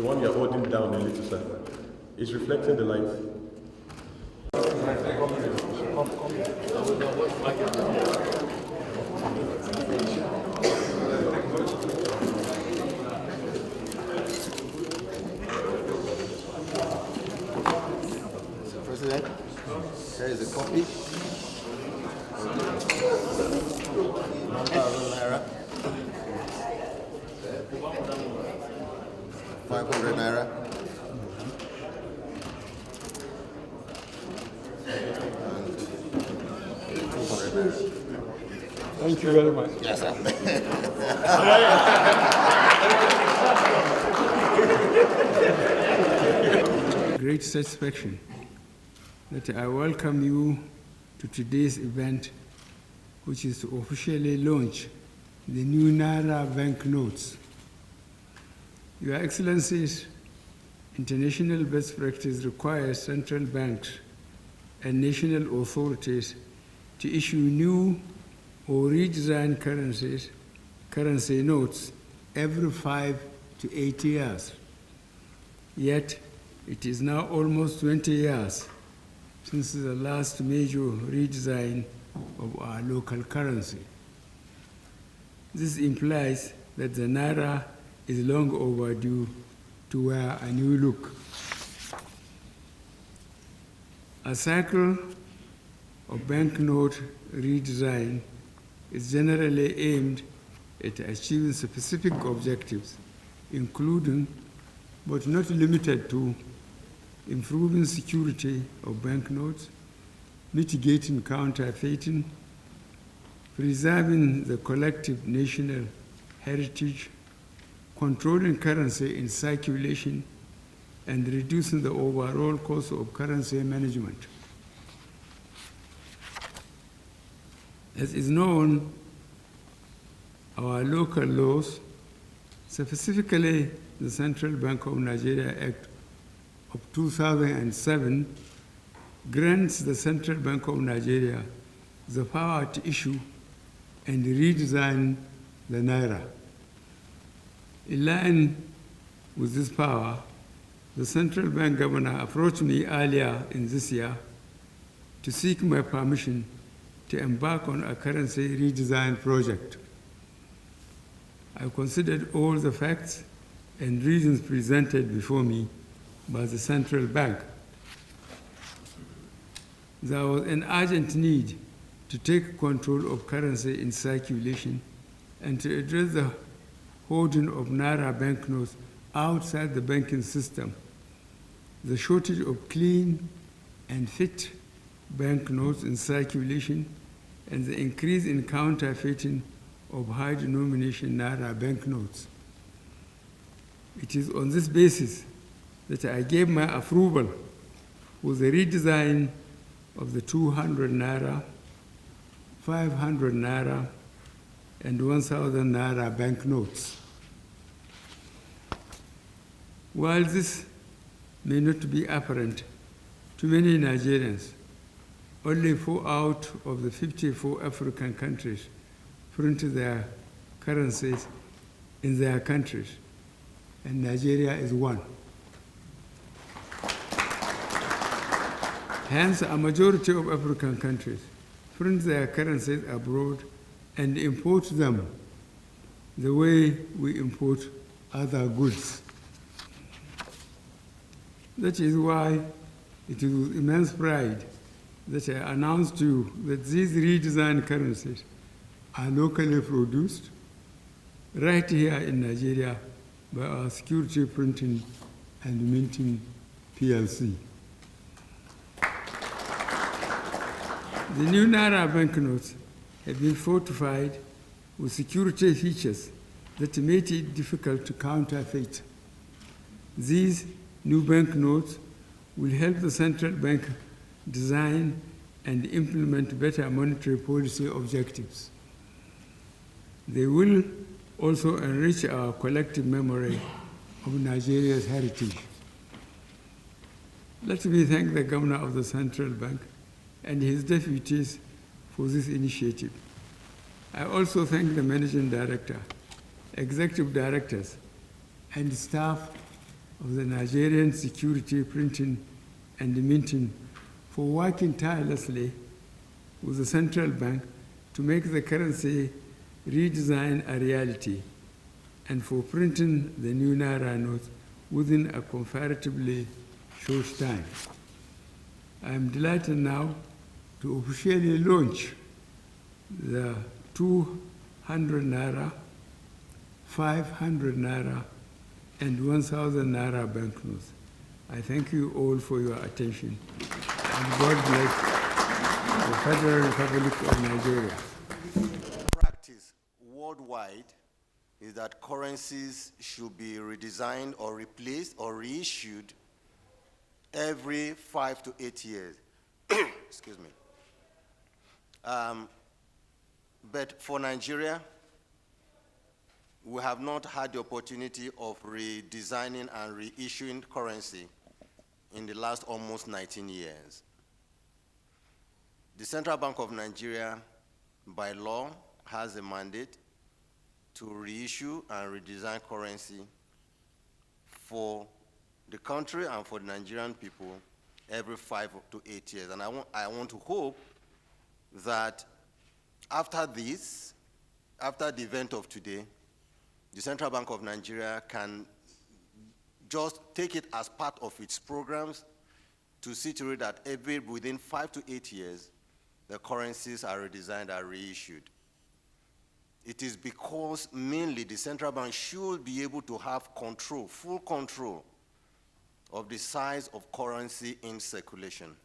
The one you're holding down a little, sir. It's reflecting the light. Mr. President, there is a copy. 1,000 Naira. 500 Naira. And 200 Naira. Thank you very much. Yes, sir. Great satisfaction that I welcome you to today's event, which is to officially launch the new Naira banknotes. Your Excellencies, international best practice requires central banks and national authorities to issue new or redesigned currency notes every 5 to 8 years. Yet, it is now almost 20 years since the last major redesign of our local currency. This implies that the Naira is long overdue to wear a new look. A cycle of banknote redesign is generally aimed at achieving specific objectives, including, but not limited to, improving security of banknotes, mitigating counterfeiting, preserving the collective national heritage, controlling currency in circulation, and reducing the overall cost of currency management. As is known, our local laws, specifically the Central Bank of Nigeria Act of 2007, grants the Central Bank of Nigeria the power to issue and redesign the Naira. In line with this power, the Central Bank Governor approached me earlier in this year to seek my permission to embark on a currency redesign project. I considered all the facts and reasons presented before me by the Central Bank. There was an urgent need to take control of currency in circulation and to address the hoarding of Naira banknotes outside the banking system, the shortage of clean and fit banknotes in circulation, and the increase in counterfeiting of high-denomination Naira banknotes. It is on this basis that I gave my approval for the redesign of the 200 Naira, 500 Naira, and 1,000 Naira banknotes. While this may not be apparent to many Nigerians, only 4 out of the 54 African countries print their currencies in their countries, and Nigeria is one. Hence, a majority of African countries print their currencies abroad and import them the way we import other goods. That is why it is with immense pride that I announced to you that these redesigned currencies are locally produced right here in Nigeria by our Security Printing and Minting PLC. The new Naira banknotes have been fortified with security features that made it difficult to counterfeit. These new banknotes will help the central bank design and implement better monetary policy objectives. They will also enrich our collective memory of Nigeria's heritage. Let me thank the Governor of the Central Bank and his deputies for this initiative. I also thank the Managing Director, Executive Directors, and staff of the Nigerian Security Printing and Minting for working tirelessly with the central bank to make the currency redesign a reality and for printing the new Naira note within a comparatively short time. I am delighted now to officially launch the 200 Naira, 500 Naira, and 1,000 Naira banknotes. I thank you all for your attention, and God bless the Federal Republic of Nigeria. Practice worldwide is that currencies should be redesigned or replaced or reissued every 5 to 8 years. Excuse me. But for Nigeria, we have not had the opportunity of redesigning and reissuing currency in the last almost 19 years. The Central Bank of Nigeria, by law, has a mandate to reissue and redesign currency for the country and for the Nigerian people every 5 to 8 years. And I want to hope that after this, after the event of today, the Central Bank of Nigeria can just take it as part of its programs to see to it that within 5 to 8 years, the currencies are redesigned and reissued. It is because mainly the central bank should be able to have control, full control of the size of currency in circulation.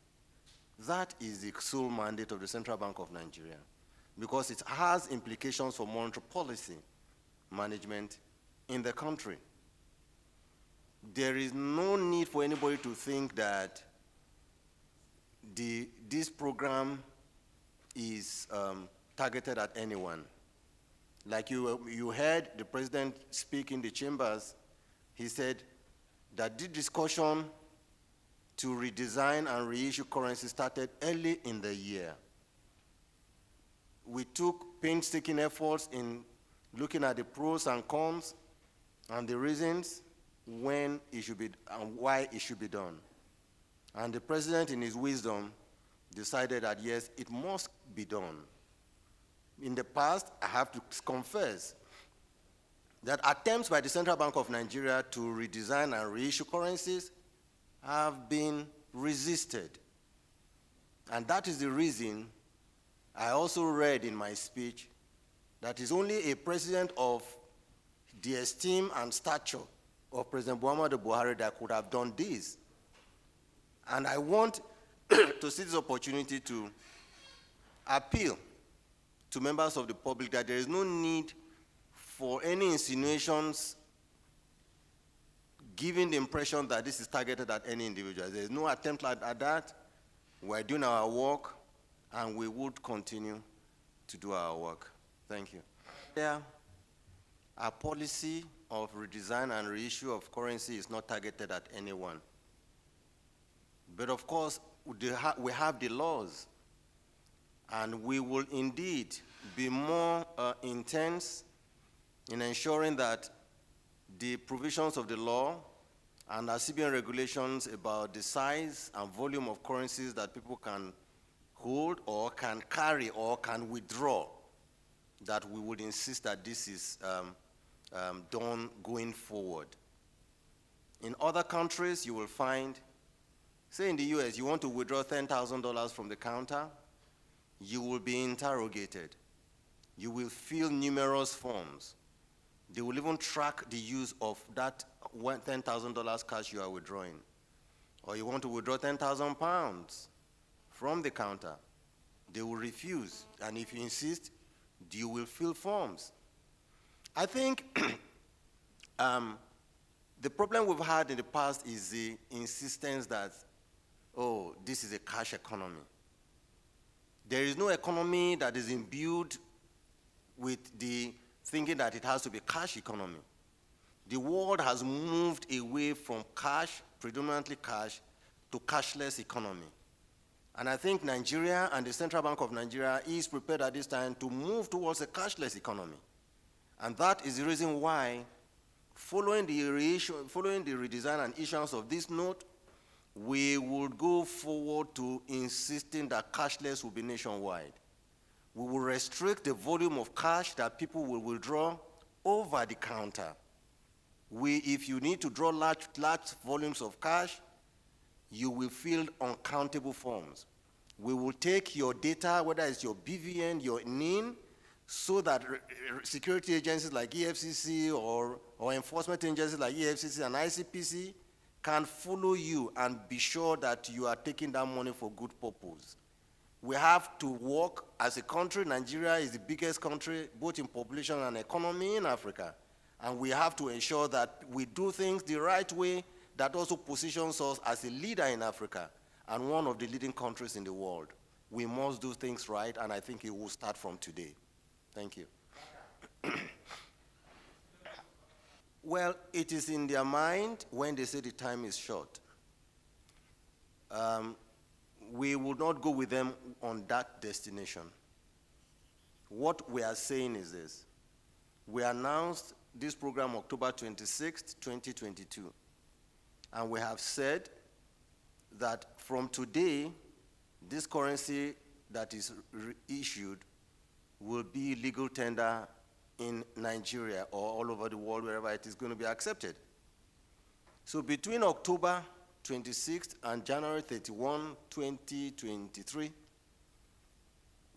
That is the sole mandate of the Central Bank of Nigeria, because it has implications for monetary policy management in the country. There is no need for anybody to think that this program is targeted at anyone. Like you heard the president speak in the chambers, he said that the discussion to redesign and reissue currency started early in the year. We took painstaking efforts in looking at the pros and cons and the reasons when it should be and why it should be done. And the president, in his wisdom, decided that yes, it must be done. In the past, I have to confess that attempts by the Central Bank of Nigeria to redesign and reissue currencies have been resisted. And that is the reason I also read in my speech that it's only a president of the esteem and stature of President Buhari that could have done this. And I want to see this opportunity to appeal to members of the public that there is no need for any insinuations giving the impression that this is targeted at any individual. There is no attempt at that. We're doing our work, and we would continue to do our work. Thank you. Yeah, our policy of redesign and reissue of currency is not targeted at anyone. But of course, we have the laws, and we will indeed be more intense in ensuring that the provisions of the law and our CBN regulations about the size and volume of currencies that people can hold or can carry or can withdraw, that we would insist that this is done going forward. In other countries, you will find, say in the US, you want to withdraw $10,000 from the counter, you will be interrogated. You will fill numerous forms. They will even track the use of that $10,000 cash you are withdrawing. Or you want to withdraw 10,000 pounds from the counter. They will refuse, and if you insist, you will fill forms. I think the problem we've had in the past is the insistence that, oh, this is a cash economy. There is no economy that is imbued with the thinking that it has to be cash economy. The world has moved away from cash, predominantly cash, to cashless economy. And I think Nigeria and the Central Bank of Nigeria is prepared at this time to move towards a cashless economy. And that is the reason why Following the redesign and issuance of this note, we would go forward to insisting that cashless will be nationwide. We will restrict the volume of cash that people will withdraw over the counter. If you need to draw large volumes of cash, you will fill uncountable forms. We will take your data, whether it's your BVN, your NIN, so that security agencies like EFCC or enforcement agencies like EFCC and ICPC can follow you and be sure that you are taking that money for good purpose. We have to work as a country. Nigeria is the biggest country, both in population and economy in Africa. And we have to ensure that we do things the right way that also positions us as a leader in Africa and one of the leading countries in the world. We must do things right, and I think it will start from today. Thank you. Well, it is in their mind when they say the time is short. We will not go with them on that destination. What we are saying is this. We announced this program October 26th, 2022. And we have said that from today, this currency that is issued will be legal tender in Nigeria or all over the world, wherever it is going to be accepted. So between October 26th and January 31, 2023,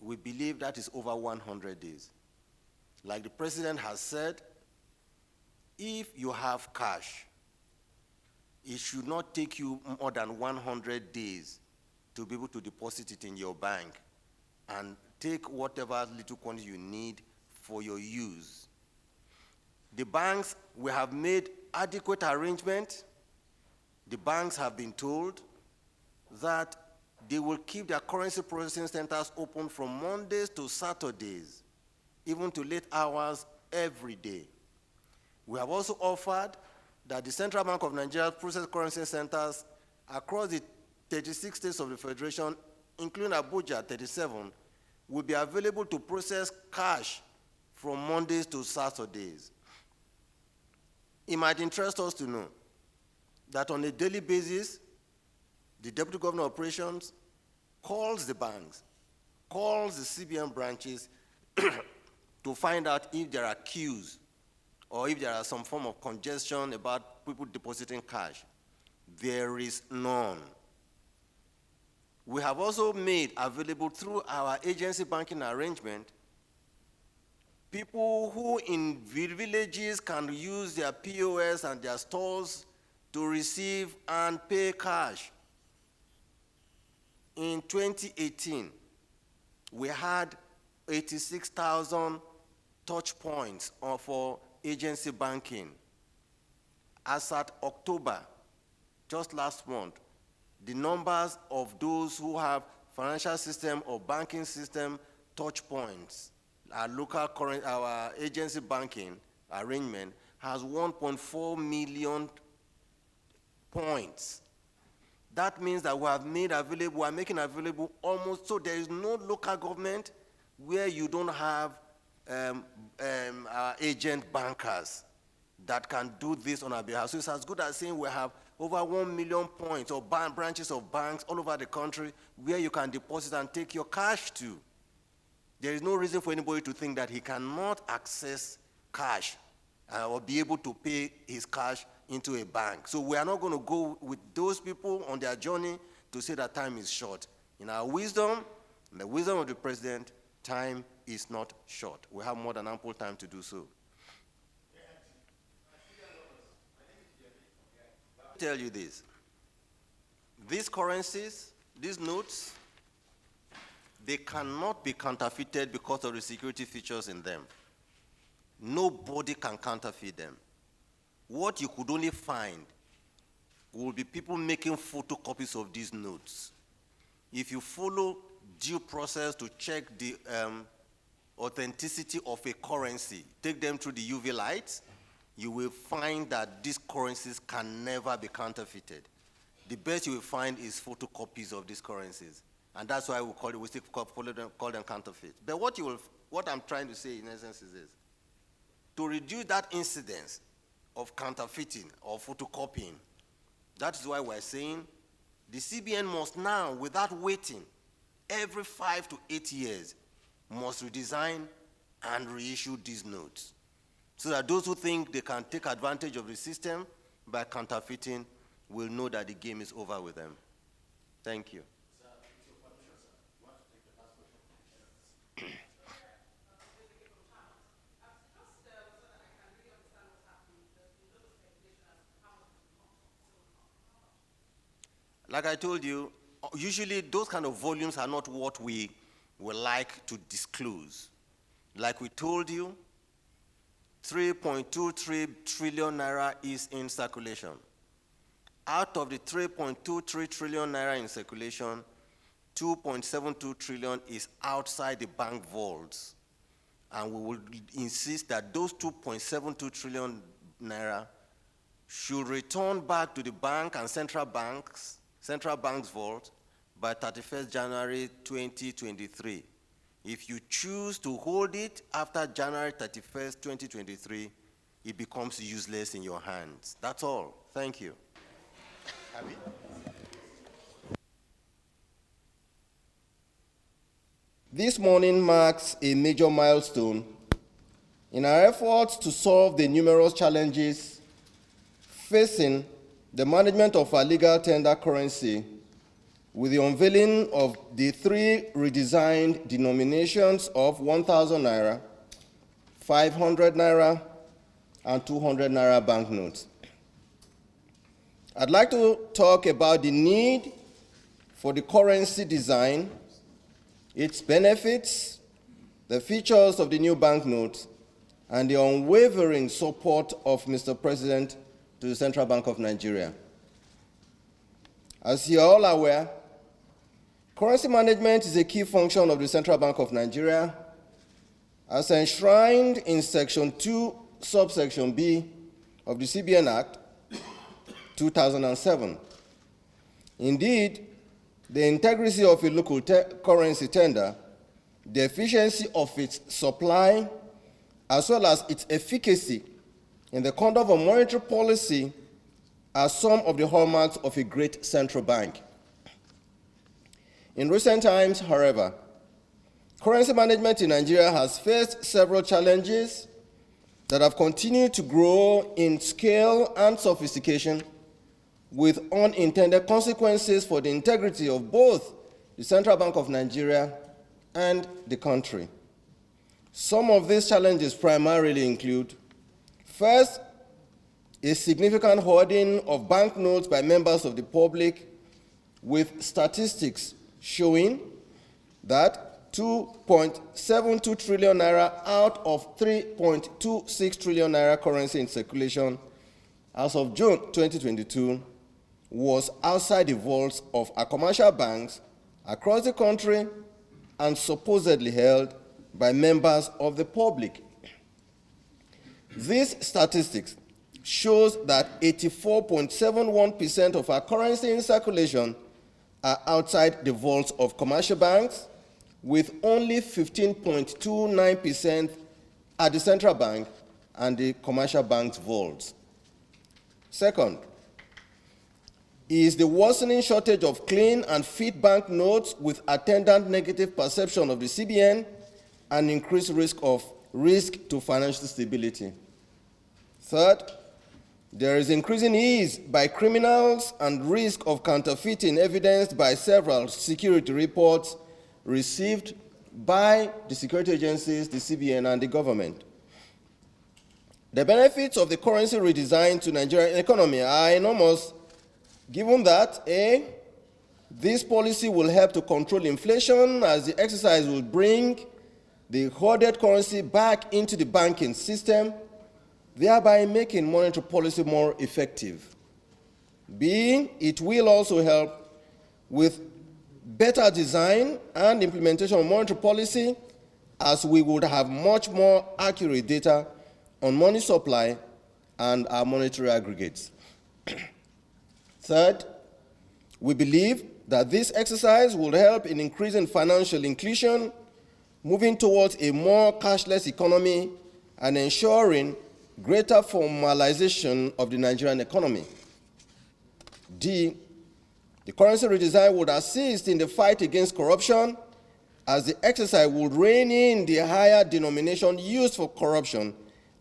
we believe that is over 100 days. Like the president has said, if you have cash, it should not take you more than 100 days to be able to deposit it in your bank and take whatever little quantity you need for your use. The banks, we have made adequate arrangement. The banks have been told that they will keep their currency processing centers open from Mondays to Saturdays, even to late hours every day. We have also offered that the Central Bank of Nigeria process currency centers across the 36 states of the Federation, including Abuja, 37, will be available to process cash from Mondays to Saturdays. It might interest us to know that on a daily basis, the Deputy Governor of Operations calls the banks, calls the CBN branches to find out if there are queues or if there are some form of congestion about people depositing cash. There is none. We have also made available through our agency banking arrangement people who in villages can use their POS and their stores to receive and pay cash. In 2018, we had 86,000 touch points for agency banking. As at October, just last month, the numbers of those who have financial system or banking system touch points, our agency banking arrangement has 1.4 million points. That means that we are making available almost, so there is no local government where you don't have our agent bankers that can do this on our behalf. So it's as good as saying we have over 1 million points or branches of banks all over the country where you can deposit and take your cash to. There is no reason for anybody to think that he cannot access cash or be able to pay his cash into a bank. So we are not going to go with those people on their journey to say that time is short. In our wisdom, in the wisdom of the president, time is not short. We have more than ample time to do so. I'll tell you this. These currencies, these notes, they cannot be counterfeited because of the security features in them. Nobody can counterfeit them. What you could only find will be people making photocopies of these notes. If you follow due process to check the authenticity of a currency, take them through the UV lights, you will find that these currencies can never be counterfeited. The best you will find is photocopies of these currencies. And that's why we still call them counterfeit. But what I'm trying to say in essence is this. To reduce that incidence of counterfeiting or photocopying. That is why we're saying the CBN must now, without waiting, every 5 to 8 years, must redesign and reissue these notes, so that those who think they can take advantage of the system by counterfeiting will know that the game is over with them. Thank you. Like I told you, usually those kind of volumes are not what we would like to disclose. Like we told you, 3.23 trillion naira is in circulation. Out of the 3.23 trillion naira in circulation, 2.72 trillion is outside the bank vaults. And we will insist that those 2.72 trillion naira should return back to the bank and central bank's vault by 31st January 2023. If you choose to hold it after January 31st, 2023, it becomes useless in your hands. That's all. Thank you. Abby? This morning marks a major milestone in our efforts to solve the numerous challenges facing the management of our legal tender currency, with the unveiling of the 3 redesigned denominations of 1,000 naira, 500 naira, and 200 naira banknotes. I'd like to talk about the need for the currency design, its benefits, the features of the new banknotes, and the unwavering support of Mr. President to the Central Bank of Nigeria. As you are all aware, currency management is a key function of the Central Bank of Nigeria, as enshrined in Section 2, subsection B of the CBN Act, 2007. Indeed, the integrity of a local currency tender, the efficiency of its supply, as well as its efficacy in the conduct of monetary policy are some of the hallmarks of a great central bank. In recent times, however, currency management in Nigeria has faced several challenges that have continued to grow in scale and sophistication, with unintended consequences for the integrity of both the Central Bank of Nigeria and the country. Some of these challenges primarily include: first, a significant hoarding of banknotes by members of the public, with statistics showing that 2.72 trillion naira out of 3.26 trillion naira currency in circulation as of June 2022 was outside the vaults of our commercial banks across the country and supposedly held by members of the public. These statistics shows that 84.71% of our currency in circulation are outside the vaults of commercial banks, with only 15.29% at the central bank and the commercial bank's vaults. Second, is the worsening shortage of clean and fit bank notes, with attendant negative perception of the CBN and increased risk to financial stability. Third, there is increasing ease by criminals and risk of counterfeiting, evidenced by several security reports received by the security agencies, the CBN, and the government. The benefits of the currency redesign to Nigerian economy are enormous, given that, A, this policy will help to control inflation, as the exercise will bring the hoarded currency back into the banking system, thereby making monetary policy more effective. B, it will also help with better design and implementation of monetary policy, as we would have much more accurate data on money supply and our monetary aggregates. Third, we believe that this exercise will help in increasing financial inclusion, moving towards a more cashless economy, and ensuring greater formalization of the Nigerian economy. D, the currency redesign would assist in the fight against corruption, as the exercise would rein in the higher denomination used for corruption,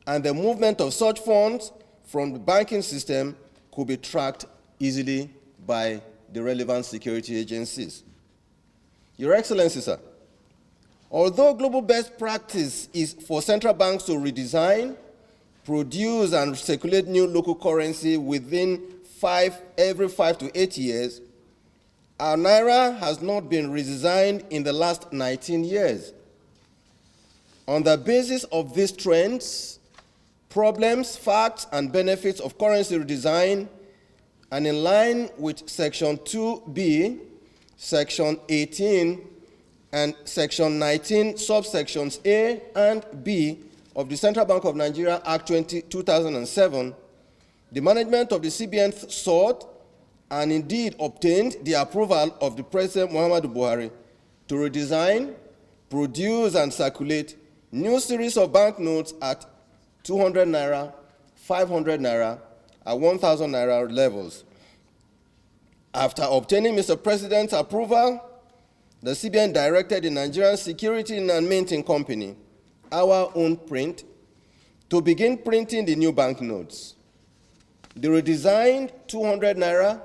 and the movement of such funds from the banking system could be tracked easily by the relevant security agencies. Your Excellency, sir, although global best practice is for central banks to redesign, produce, and circulate new local currency within every 5 to 8 years, our Naira has not been redesigned in the last 19 years. On the basis of these trends, problems, facts, and benefits of currency redesign, and in line with Section 2B, Section 18, and Section 19, subsections A and B of the Central Bank of Nigeria Act 2007, the management of the CBN sought and indeed obtained the approval of the President Muhammadu Buhari to redesign, produce, and circulate new series of banknotes at 200 Naira, 500 Naira, and 1,000 Naira levels. After obtaining Mr. President's approval, the CBN directed the Nigerian Security and Minting Company, our own print, to begin printing the new banknotes. The redesigned 200 Naira,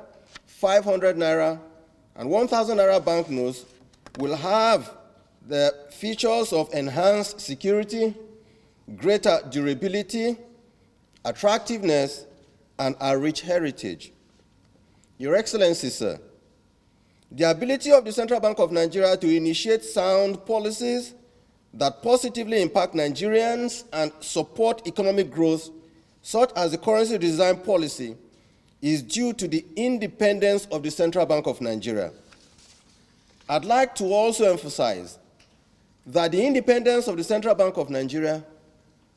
500 Naira, and 1,000 Naira banknotes will have the features of enhanced security, greater durability, attractiveness, and a rich heritage. Your Excellency, sir, the ability of the Central Bank of Nigeria to initiate sound policies that positively impact Nigerians and support economic growth, such as the currency design policy, is due to the independence of the Central Bank of Nigeria. I'd like to also emphasize that the independence of the Central Bank of Nigeria,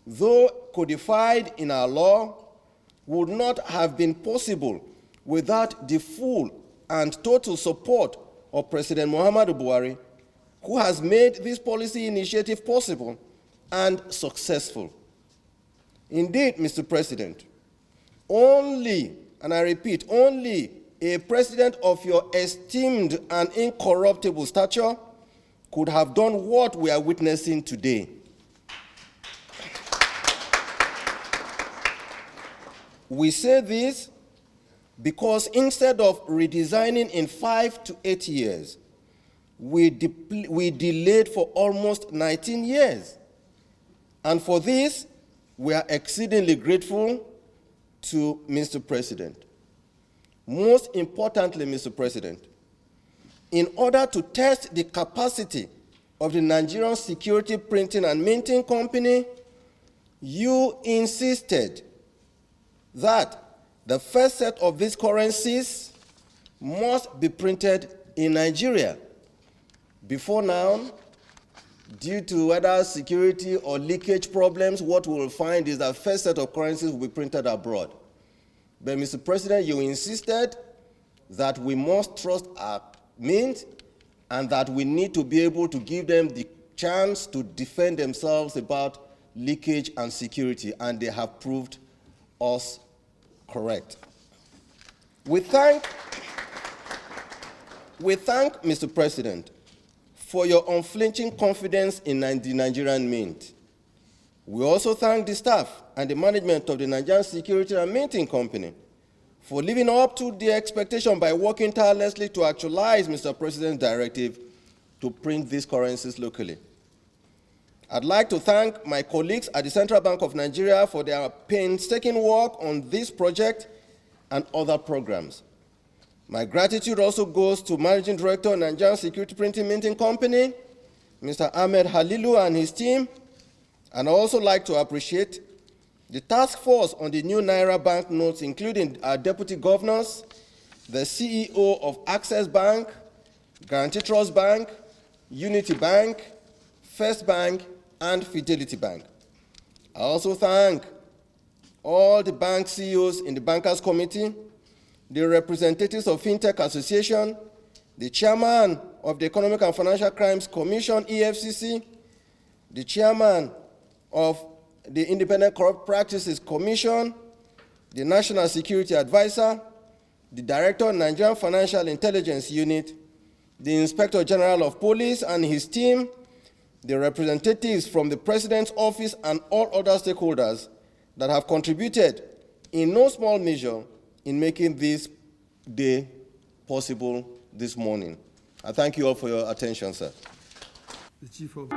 though codified in our law, would not have been possible without the full and total support of President Muhammadu Buhari, who has made this policy initiative possible and successful. Indeed, Mr. President, only, and I repeat, only a president of your esteemed and incorruptible stature could have done what we are witnessing today. We say this because instead of redesigning in 5 to 8 years, we delayed for almost 19 years. And for this, we are exceedingly grateful to Mr. President. Most importantly, Mr. President, in order to test the capacity of the Nigerian Security Printing and Minting Company, you insisted that the first set of these currencies must be printed in Nigeria. Before now, due to whether security or leakage problems, what we will find is that the first set of currencies will be printed abroad. But Mr. President, you insisted that we must trust our mint and that we need to be able to give them the chance to defend themselves about leakage and security, and they have proved us correct. We thank Mr. President for your unflinching confidence in the Nigerian Mint. We also thank the staff and the management of the Nigerian Security and Minting Company for living up to the expectation by working tirelessly to actualize Mr. President's directive to print these currencies locally. I'd like to thank my colleagues at the Central Bank of Nigeria for their painstaking work on this project and other programs. My gratitude also goes to Managing Director of Nigerian Security Printing Minting Company, Mr. Ahmed Halilu and his team, and I also like to appreciate the task force on the new Naira banknotes, including our deputy governors, the CEO of Access Bank, Guarantee Trust Bank, Unity Bank, First Bank, and Fidelity Bank. I also thank all the bank CEOs in the Bankers Committee, the representatives of FinTech Association, the chairman of the Economic and Financial Crimes Commission, EFCC, the chairman of the Independent Corrupt Practices Commission, the National Security Advisor, the Director of Nigerian Financial Intelligence Unit, the Inspector General of Police and his team, the representatives from the President's office, and all other stakeholders that have contributed in no small measure in making this day possible this morning. I thank you all for your attention, sir. The Chief of